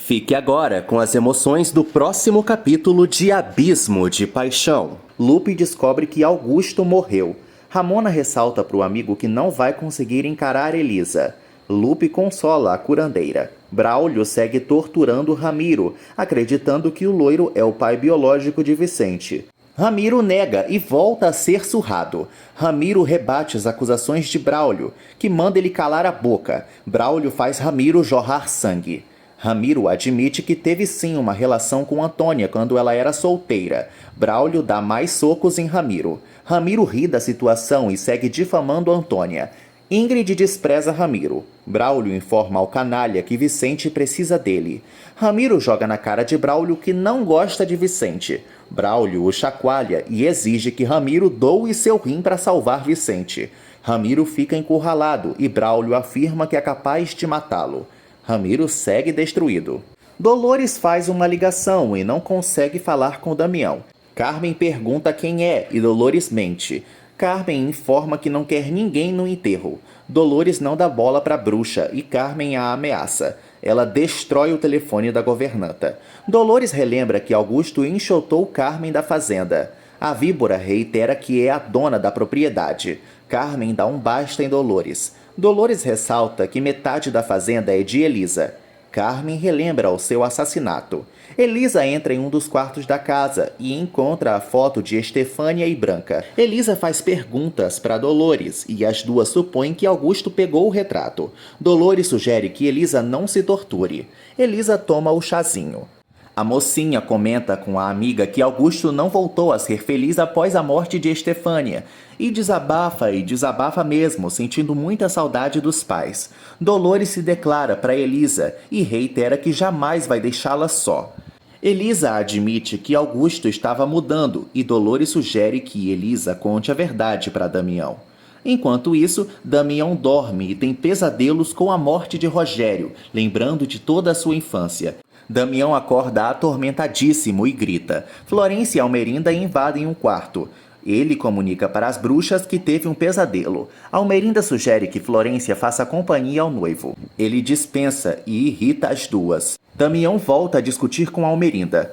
Fique agora com as emoções do próximo capítulo de Abismo de Paixão. Lupe descobre que Augusto morreu. Ramona ressalta para o amigo que não vai conseguir encarar Elisa. Lupe consola a curandeira. Braulio segue torturando Ramiro, acreditando que o loiro é o pai biológico de Vicente. Ramiro nega e volta a ser surrado. Ramiro rebate as acusações de Braulio, que manda ele calar a boca. Braulio faz Ramiro jorrar sangue. Ramiro admite que teve sim uma relação com Antônia quando ela era solteira. Braulio dá mais socos em Ramiro. Ramiro ri da situação e segue difamando Antônia. Ingrid despreza Ramiro. Braulio informa ao canalha que Vicente precisa dele. Ramiro joga na cara de Braulio que não gosta de Vicente. Braulio o chacoalha e exige que Ramiro doe seu rim para salvar Vicente. Ramiro fica encurralado e Braulio afirma que é capaz de matá-lo. Ramiro segue destruído. Dolores faz uma ligação e não consegue falar com Damião. Carmen pergunta quem é e Dolores mente. Carmen informa que não quer ninguém no enterro. Dolores não dá bola para a bruxa e Carmen a ameaça. Ela destrói o telefone da governanta. Dolores relembra que Augusto enxotou Carmen da fazenda. A víbora reitera que é a dona da propriedade. Carmen dá um basta em Dolores. Dolores ressalta que metade da fazenda é de Elisa. Carmen relembra o seu assassinato. Elisa entra em um dos quartos da casa e encontra a foto de Estefânia e Branca. Elisa faz perguntas para Dolores e as duas supõem que Augusto pegou o retrato. Dolores sugere que Elisa não se torture. Elisa toma o chazinho. A mocinha comenta com a amiga que Augusto não voltou a ser feliz após a morte de Estefânia e desabafa mesmo, sentindo muita saudade dos pais. Dolores se declara para Elisa e reitera que jamais vai deixá-la só. Elisa admite que Augusto estava mudando e Dolores sugere que Elisa conte a verdade para Damião. Enquanto isso, Damião dorme e tem pesadelos com a morte de Rogério, lembrando de toda a sua infância. Damião acorda atormentadíssimo e grita. Florência e Almerinda invadem um quarto. Ele comunica para as bruxas que teve um pesadelo. Almerinda sugere que Florência faça companhia ao noivo. Ele dispensa e irrita as duas. Damião volta a discutir com Almerinda.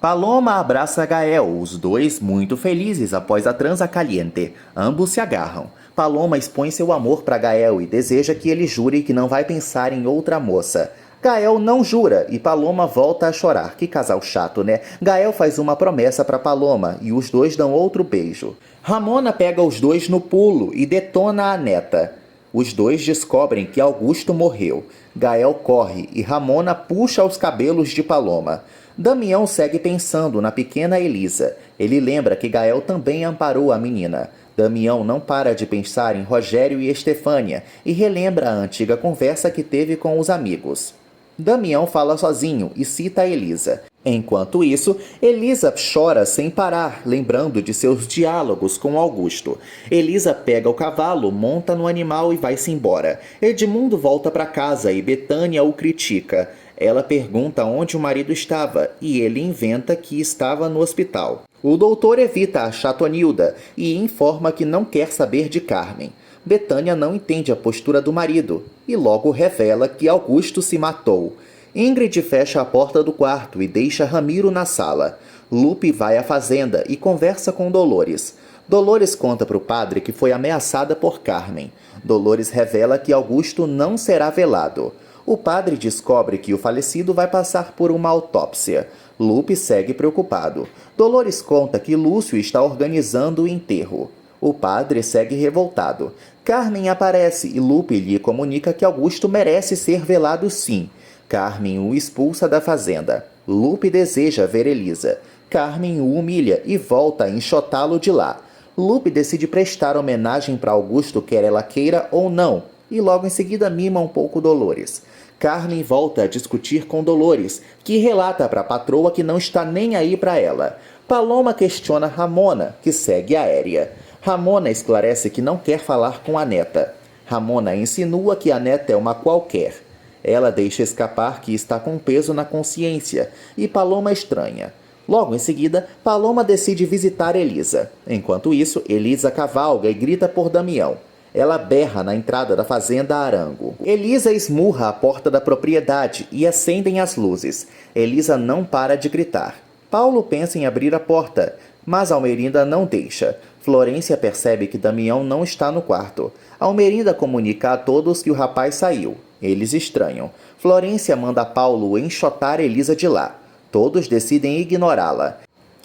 Paloma abraça Gael, os dois muito felizes após a transa caliente. Ambos se agarram. Paloma expõe seu amor para Gael e deseja que ele jure que não vai pensar em outra moça. Gael não jura e Paloma volta a chorar. Que casal chato, né? Gael faz uma promessa para Paloma e os dois dão outro beijo. Ramona pega os dois no pulo e detona a neta. Os dois descobrem que Augusto morreu. Gael corre e Ramona puxa os cabelos de Paloma. Damião segue pensando na pequena Elisa. Ele lembra que Gael também amparou a menina. Damião não para de pensar em Rogério e Estefânia e relembra a antiga conversa que teve com os amigos. Damião fala sozinho e cita a Elisa. Enquanto isso, Elisa chora sem parar, lembrando de seus diálogos com Augusto. Elisa pega o cavalo, monta no animal e vai-se embora. Edmundo volta para casa e Betânia o critica. Ela pergunta onde o marido estava e ele inventa que estava no hospital. O doutor evita a Chatonilda e informa que não quer saber de Carmen. Betânia não entende a postura do marido e logo revela que Augusto se matou. Ingrid fecha a porta do quarto e deixa Ramiro na sala. Lupe vai à fazenda e conversa com Dolores. Dolores conta para o padre que foi ameaçada por Carmen. Dolores revela que Augusto não será velado. O padre descobre que o falecido vai passar por uma autópsia. Lupe segue preocupado. Dolores conta que Lúcio está organizando o enterro. O padre segue revoltado. Carmen aparece e Lupe lhe comunica que Augusto merece ser velado sim. Carmen o expulsa da fazenda. Lupe deseja ver Elisa. Carmen o humilha e volta a enxotá-lo de lá. Lupe decide prestar homenagem para Augusto, quer ela queira ou não, e logo em seguida mima um pouco Dolores. Carmen volta a discutir com Dolores, que relata para a patroa que não está nem aí para ela. Paloma questiona Ramona, que segue aérea. Ramona esclarece que não quer falar com a neta. Ramona insinua que a neta é uma qualquer. Ela deixa escapar que está com peso na consciência e Paloma estranha. Logo em seguida, Paloma decide visitar Elisa. Enquanto isso, Elisa cavalga e grita por Damião. Ela berra na entrada da fazenda Arango. Elisa esmurra a porta da propriedade e acendem as luzes. Elisa não para de gritar. Paulo pensa em abrir a porta, mas Almerinda não deixa. Florência percebe que Damião não está no quarto. Almerinda comunica a todos que o rapaz saiu. Eles estranham. Florência manda Paulo enxotar Elisa de lá. Todos decidem ignorá-la.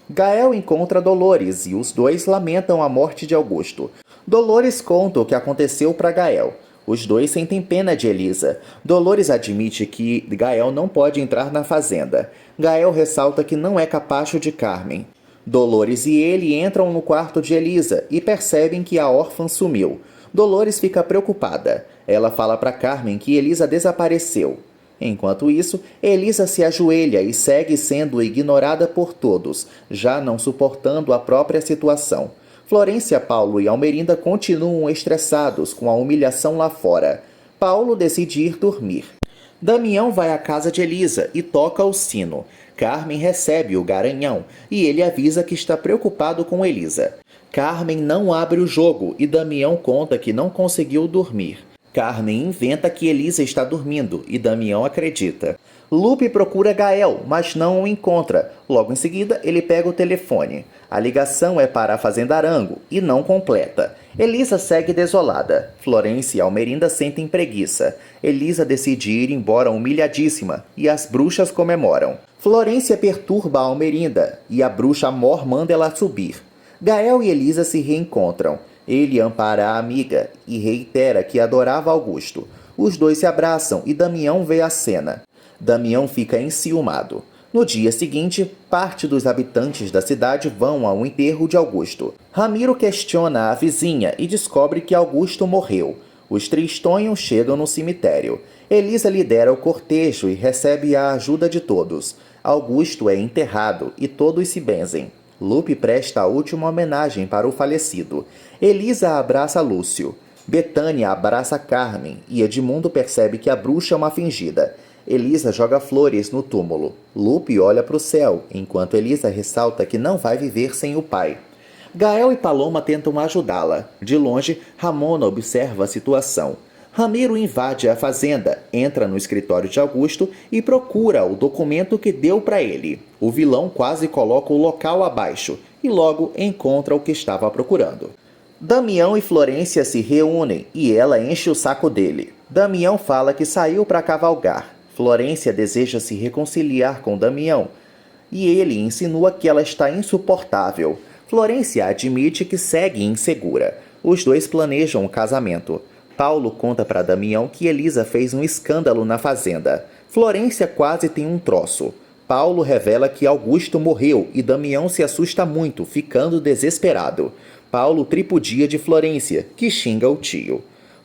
Gael encontra Dolores e os dois lamentam a morte de Augusto. Dolores conta o que aconteceu para Gael. Os dois sentem pena de Elisa. Dolores admite que Gael não pode entrar na fazenda. Gael ressalta que não é capacho de Carmen. Dolores e ele entram no quarto de Elisa e percebem que a órfã sumiu. Dolores fica preocupada. Ela fala para Carmen que Elisa desapareceu. Enquanto isso, Elisa se ajoelha e segue sendo ignorada por todos, já não suportando a própria situação. Florência, Paulo e Almerinda continuam estressados com a humilhação lá fora. Paulo decide ir dormir. Damião vai à casa de Elisa e toca o sino. Carmen recebe o garanhão e ele avisa que está preocupado com Elisa. Carmen não abre o jogo e Damião conta que não conseguiu dormir. Carmen inventa que Elisa está dormindo e Damião acredita. Lupe procura Gael, mas não o encontra. Logo em seguida, ele pega o telefone. A ligação é para a fazenda Arango e não completa. Elisa segue desolada. Florência e Almerinda sentem preguiça. Elisa decide ir embora humilhadíssima e as bruxas comemoram. Florência perturba a Almerinda e a bruxa Mor manda ela subir. Gael e Elisa se reencontram. Ele ampara a amiga e reitera que adorava Augusto. Os dois se abraçam e Damião vê a cena. Damião fica enciumado. No dia seguinte, parte dos habitantes da cidade vão ao enterro de Augusto. Ramiro questiona a vizinha e descobre que Augusto morreu. Os tristonhos chegam no cemitério. Elisa lidera o cortejo e recebe a ajuda de todos. Augusto é enterrado e todos se benzem. Lupe presta a última homenagem para o falecido. Elisa abraça Lúcio. Betânia abraça Carmen e Edmundo percebe que a bruxa é uma fingida. Elisa joga flores no túmulo. Lupe olha para o céu, enquanto Elisa ressalta que não vai viver sem o pai. Gael e Paloma tentam ajudá-la. De longe, Ramona observa a situação. Ramiro invade a fazenda, entra no escritório de Augusto e procura o documento que deu para ele. O vilão quase coloca o local abaixo e logo encontra o que estava procurando. Damião e Florência se reúnem e ela enche o saco dele. Damião fala que saiu para cavalgar. Florência deseja se reconciliar com Damião e ele insinua que ela está insuportável. Florência admite que segue insegura. Os dois planejam o casamento. Paulo conta para Damião que Elisa fez um escândalo na fazenda. Florência quase tem um troço. Paulo revela que Augusto morreu e Damião se assusta muito, ficando desesperado. Paulo tripudia de Florência, que xinga o tio.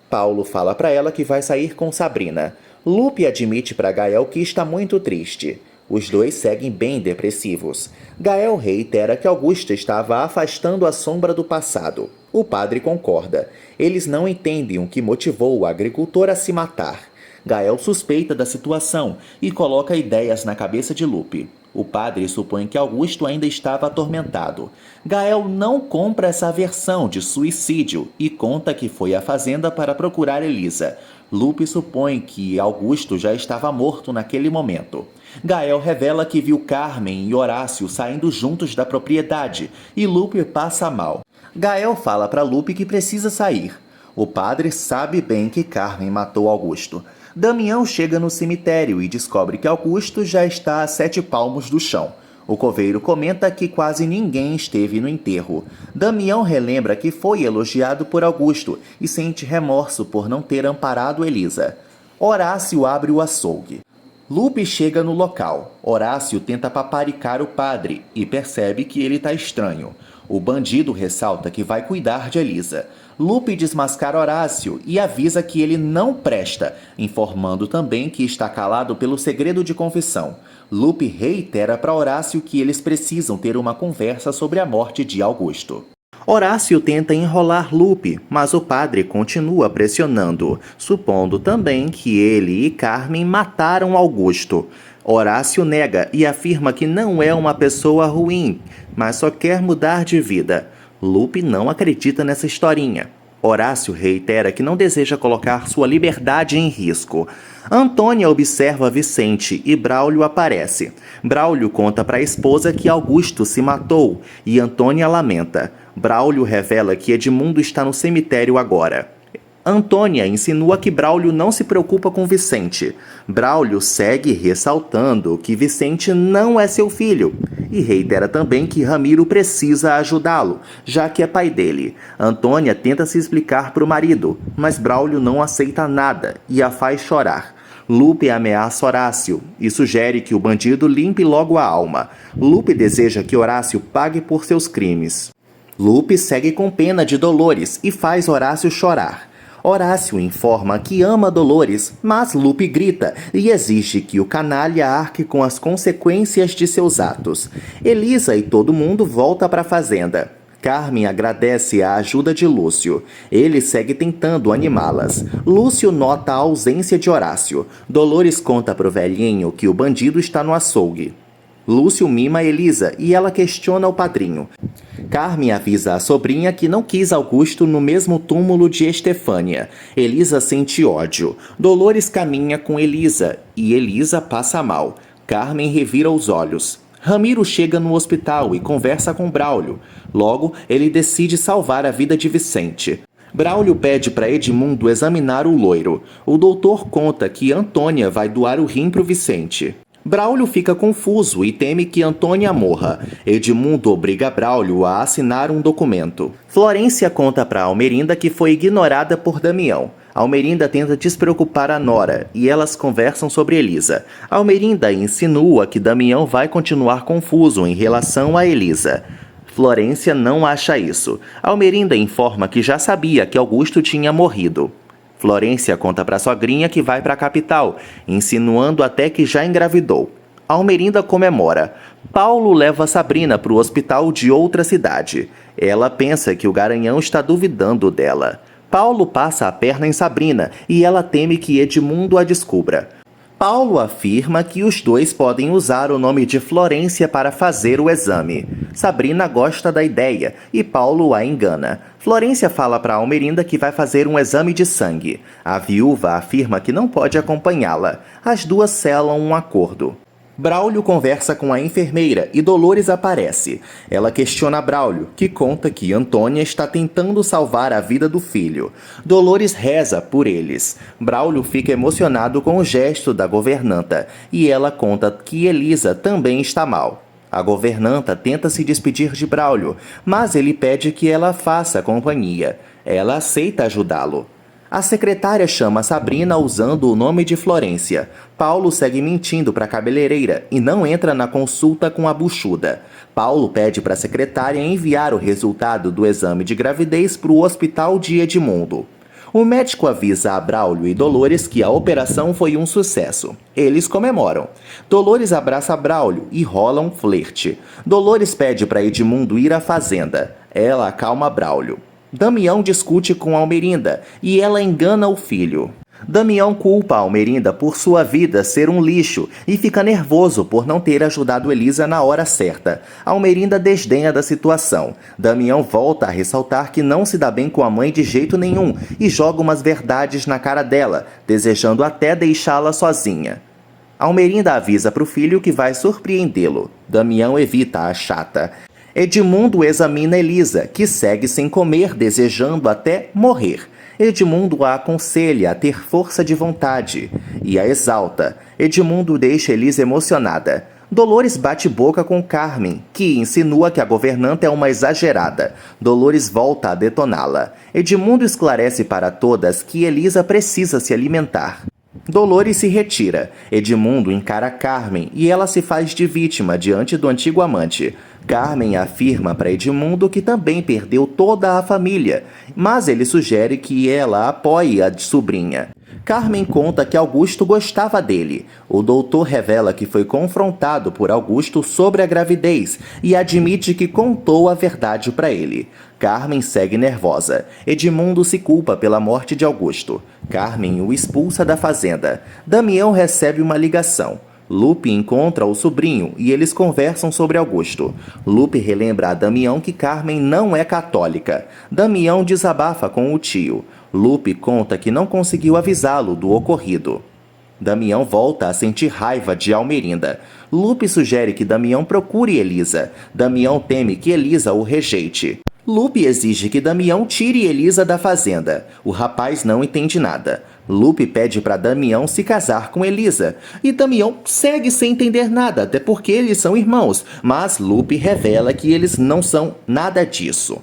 Paulo fala para ela que vai sair com Sabrina. Lupe admite para Gael que está muito triste. Os dois seguem bem depressivos. Gael reitera que Augusto estava afastando a sombra do passado. O padre concorda. Eles não entendem o que motivou o agricultor a se matar. Gael suspeita da situação e coloca ideias na cabeça de Lupe. O padre supõe que Augusto ainda estava atormentado. Gael não compra essa versão de suicídio e conta que foi à fazenda para procurar Elisa. Lupe supõe que Augusto já estava morto naquele momento. Gael revela que viu Carmen e Horácio saindo juntos da propriedade e Lupe passa mal. Gael fala para Lupe que precisa sair. O padre sabe bem que Carmen matou Augusto. Damião chega no cemitério e descobre que Augusto já está a 7 palmos do chão. O coveiro comenta que quase ninguém esteve no enterro. Damião relembra que foi elogiado por Augusto e sente remorso por não ter amparado Elisa. Horácio abre o açougue. Lupe chega no local. Horácio tenta paparicar o padre e percebe que ele está estranho. O bandido ressalta que vai cuidar de Elisa. Lupe desmascara Horácio e avisa que ele não presta, informando também que está calado pelo segredo de confissão. Lupe reitera para Horácio que eles precisam ter uma conversa sobre a morte de Augusto. Horácio tenta enrolar Lupe, mas o padre continua pressionando, supondo também que ele e Carmen mataram Augusto. Horácio nega e afirma que não é uma pessoa ruim, mas só quer mudar de vida. Lupe não acredita nessa historinha. Horácio reitera que não deseja colocar sua liberdade em risco. Antônia observa Vicente e Braulio aparece. Braulio conta para a esposa que Augusto se matou e Antônia lamenta. Braulio revela que Edmundo está no cemitério agora. Antônia insinua que Braulio não se preocupa com Vicente. Braulio segue ressaltando que Vicente não é seu filho e reitera também que Ramiro precisa ajudá-lo, já que é pai dele. Antônia tenta se explicar para o marido, mas Braulio não aceita nada e a faz chorar. Lupe ameaça Horácio e sugere que o bandido limpe logo a alma. Lupe deseja que Horácio pague por seus crimes. Lupe segue com pena de Dolores e faz Horácio chorar. Horácio informa que ama Dolores, mas Lupe grita e exige que o canalha arque com as consequências de seus atos. Elisa e todo mundo volta para a fazenda. Carmen agradece a ajuda de Lúcio. Ele segue tentando animá-las. Lúcio nota a ausência de Horácio. Dolores conta pro velhinho que o bandido está no açougue. Lúcio mima Elisa e ela questiona o padrinho. Carmen avisa a sobrinha que não quis Augusto no mesmo túmulo de Estefânia. Elisa sente ódio. Dolores caminha com Elisa e Elisa passa mal. Carmen revira os olhos. Ramiro chega no hospital e conversa com Braulio. Logo, ele decide salvar a vida de Vicente. Braulio pede para Edmundo examinar o loiro. O doutor conta que Antônia vai doar o rim para o Vicente. Braulio fica confuso e teme que Antônia morra. Edmundo obriga Braulio a assinar um documento. Florência conta para Almerinda que foi ignorada por Damião. Almerinda tenta despreocupar a nora e elas conversam sobre Elisa. Almerinda insinua que Damião vai continuar confuso em relação a Elisa. Florência não acha isso. Almerinda informa que já sabia que Augusto tinha morrido. Florência conta para a sogrinha que vai para a capital, insinuando até que já engravidou. Almerinda comemora. Paulo leva Sabrina para o hospital de outra cidade. Ela pensa que o Garanhão está duvidando dela. Paulo passa a perna em Sabrina e ela teme que Edmundo a descubra. Paulo afirma que os dois podem usar o nome de Florência para fazer o exame. Sabrina gosta da ideia e Paulo a engana. Florência fala para Almerinda que vai fazer um exame de sangue. A viúva afirma que não pode acompanhá-la. As duas selam um acordo. Braulio conversa com a enfermeira e Dolores aparece. Ela questiona Braulio, que conta que Antônia está tentando salvar a vida do filho. Dolores reza por eles. Braulio fica emocionado com o gesto da governanta e ela conta que Elisa também está mal. A governanta tenta se despedir de Braulio, mas ele pede que ela faça companhia. Ela aceita ajudá-lo. A secretária chama Sabrina usando o nome de Florência. Paulo segue mentindo para a cabeleireira e não entra na consulta com a buchuda. Paulo pede para a secretária enviar o resultado do exame de gravidez para o hospital de Edmundo. O médico avisa a Braulio e Dolores que a operação foi um sucesso. Eles comemoram. Dolores abraça Braulio e rola um flerte. Dolores pede para Edmundo ir à fazenda. Ela acalma Braulio. Damião discute com Almerinda e ela engana o filho. Damião culpa Almerinda por sua vida ser um lixo e fica nervoso por não ter ajudado Elisa na hora certa. Almerinda desdenha da situação. Damião volta a ressaltar que não se dá bem com a mãe de jeito nenhum e joga umas verdades na cara dela, desejando até deixá-la sozinha. Almerinda avisa para o filho que vai surpreendê-lo. Damião evita a chata. Edmundo examina Elisa, que segue sem comer, desejando até morrer. Edmundo a aconselha a ter força de vontade e a exalta. Edmundo deixa Elisa emocionada. Dolores bate boca com Carmen, que insinua que a governanta é uma exagerada. Dolores volta a detoná-la. Edmundo esclarece para todas que Elisa precisa se alimentar. Dolores se retira. Edmundo encara Carmen e ela se faz de vítima diante do antigo amante. Carmen afirma para Edmundo que também perdeu toda a família, mas ele sugere que ela apoie a sobrinha. Carmen conta que Augusto gostava dele. O doutor revela que foi confrontado por Augusto sobre a gravidez e admite que contou a verdade para ele. Carmen segue nervosa. Edmundo se culpa pela morte de Augusto. Carmen o expulsa da fazenda. Damião recebe uma ligação. Lupe encontra o sobrinho e eles conversam sobre Augusto. Lupe relembra a Damião que Carmen não é católica. Damião desabafa com o tio. Lupe conta que não conseguiu avisá-lo do ocorrido. Damião volta a sentir raiva de Almerinda. Lupe sugere que Damião procure Elisa. Damião teme que Elisa o rejeite. Lupe exige que Damião tire Elisa da fazenda. O rapaz não entende nada. Lupe pede para Damião se casar com Elisa. E Damião segue sem entender nada, até porque eles são irmãos. Mas Lupe revela que eles não são nada disso.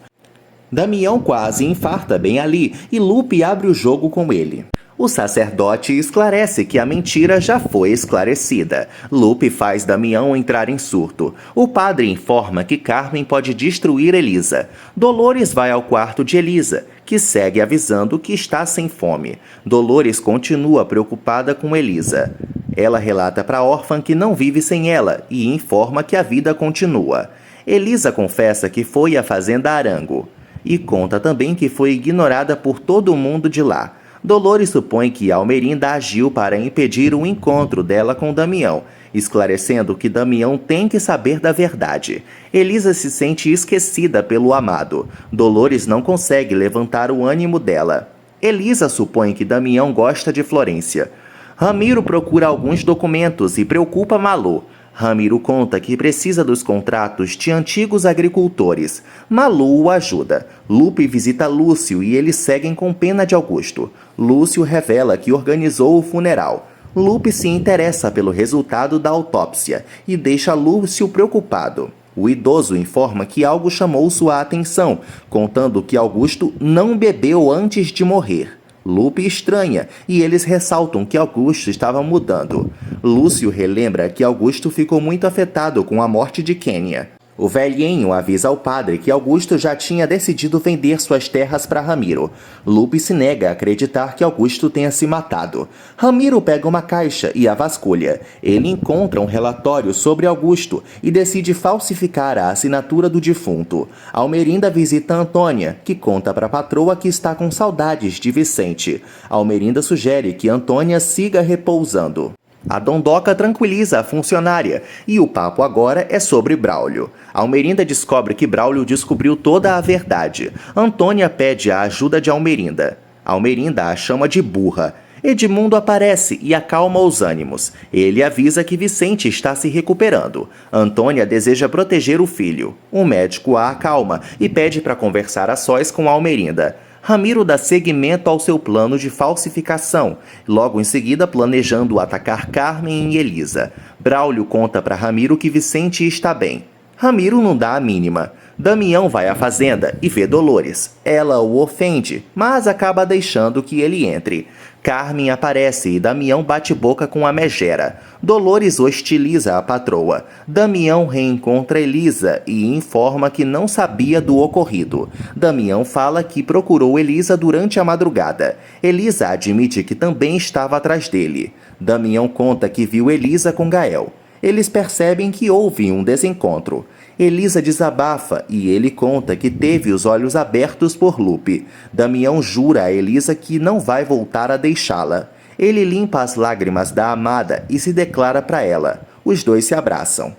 Damião quase infarta bem ali e Lupe abre o jogo com ele. O sacerdote esclarece que a mentira já foi esclarecida. Lupe faz Damião entrar em surto. O padre informa que Carmen pode destruir Elisa. Dolores vai ao quarto de Elisa, que segue avisando que está sem fome. Dolores continua preocupada com Elisa. Ela relata para a órfã que não vive sem ela e informa que a vida continua. Elisa confessa que foi à fazenda Arango e conta também que foi ignorada por todo mundo de lá. Dolores supõe que Almerinda agiu para impedir o encontro dela com Damião, esclarecendo que Damião tem que saber da verdade. Elisa se sente esquecida pelo amado. Dolores não consegue levantar o ânimo dela. Elisa supõe que Damião gosta de Florência. Ramiro procura alguns documentos e preocupa Malu. Ramiro conta que precisa dos contratos de antigos agricultores. Malu o ajuda. Lupe visita Lúcio e eles seguem com pena de Augusto. Lúcio revela que organizou o funeral. Lupe se interessa pelo resultado da autópsia e deixa Lúcio preocupado. O idoso informa que algo chamou sua atenção, contando que Augusto não bebeu antes de morrer. Lupe estranha e eles ressaltam que Augusto estava mudando. Lúcio relembra que Augusto ficou muito afetado com a morte de Quênia. O velhinho avisa ao padre que Augusto já tinha decidido vender suas terras para Ramiro. Lupe se nega a acreditar que Augusto tenha se matado. Ramiro pega uma caixa e a vasculha. Ele encontra um relatório sobre Augusto e decide falsificar a assinatura do defunto. Almerinda visita Antônia, que conta para a patroa que está com saudades de Vicente. Almerinda sugere que Antônia siga repousando. A dondoca tranquiliza a funcionária e o papo agora é sobre Braulio. Almerinda descobre que Braulio descobriu toda a verdade. Antônia pede a ajuda de Almerinda. Almerinda a chama de burra. Edmundo aparece e acalma os ânimos. Ele avisa que Vicente está se recuperando. Antônia deseja proteger o filho. O médico a acalma e pede para conversar a sós com Almerinda. Ramiro dá seguimento ao seu plano de falsificação, logo em seguida planejando atacar Carmen e Elisa. Braulio conta para Ramiro que Vicente está bem. Ramiro não dá a mínima. Damião vai à fazenda e vê Dolores. Ela o ofende, mas acaba deixando que ele entre. Carmen aparece e Damião bate boca com a megera. Dolores hostiliza a patroa. Damião reencontra Elisa e informa que não sabia do ocorrido. Damião fala que procurou Elisa durante a madrugada. Elisa admite que também estava atrás dele. Damião conta que viu Elisa com Gael. Eles percebem que houve um desencontro. Elisa desabafa e ele conta que teve os olhos abertos por Lupe. Damião jura a Elisa que não vai voltar a deixá-la. Ele limpa as lágrimas da amada e se declara para ela. Os dois se abraçam.